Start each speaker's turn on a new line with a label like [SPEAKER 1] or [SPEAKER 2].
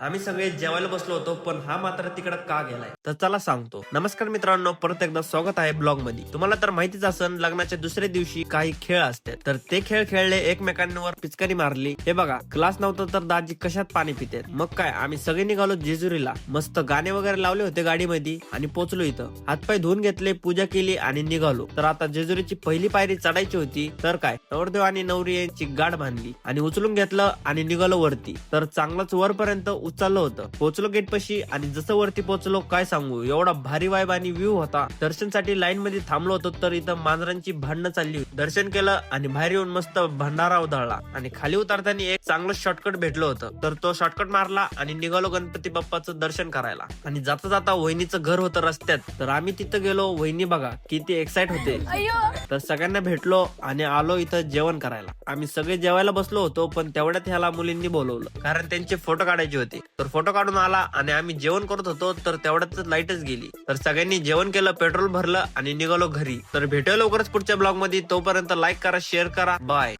[SPEAKER 1] आम्ही सगळे जेवायला बसलो होतो, पण हा मात्र तिकडे का गेलाय तर चला सांगतो. नमस्कार मित्रांनो, परत एकदा स्वागत आहे ब्लॉग मध्ये. तुम्हाला तर माहितीच असन, लग्नाच्या दुसऱ्या दिवशी काही खेळ असतात, तर ते खेळ खेळले, एकमेकांवर पिचकारी मारली. हे बघा, क्लास नव्हतं तर दाजी कशात पाणी पिते. मग काय, आम्ही सगळे निघालो जेजुरीला. मस्त गाणे वगैरे लावले होते गाडीमध्ये आणि पोहोचलो इथं. हातपाय धुवून घेतले, पूजा केली आणि निघालो. तर आता जेजुरीची पहिली पायरी चढायची होती. तर काय, नवरदेव आणि नवरी यांची गाठ बांधली आणि उचलून घेतलं आणि निघालो वरती. तर चांगलंच वरपर्यंत उचललं होतं. पोहोचलो गेट पशी आणि जसं वरती पोहोचलो, काय सांगू, एवढा भारी वाईब आणि व्ह्यू होता. दर्शनसाठी लाईन मध्ये थांबलो होतो, तर इथं मांजरांची भांडणं चालली होती. दर्शन केलं आणि बाहेर येऊन मस्त भंडारा उधळला आणि खाली उतरताना एक चांगलं शॉर्टकट भेटलं होतं. तर तो शॉर्टकट मारला आणि निघालो गणपती बाप्पाचं दर्शन करायला. आणि जाता जाता वहिनीचं घर होतं रस्त्यात, तर आम्ही तिथं गेलो. वहिनी बघा किती एक्साइट होते. तर सगळ्यांना भेटलो आणि आलो इथं जेवण करायला. आम्ही सगळे जेवायला बसलो होतो, पण तेवढ्यात ह्याला मुलींनी बोलवलं, कारण त्यांचे फोटो काढायचे होते. तर फोटो काढून आला आणि आम्ही जेवण करत होतो, तर तेवढ्यातच लाईटच गेली. तर सगळ्यांनी जेवण केलं, पेट्रोल भरलं आणि निघालो घरी. तर भेटूया लवकरच पुढच्या ब्लॉग मध्ये. तोपर्यंत लाईक करा, शेअर करा, बाय.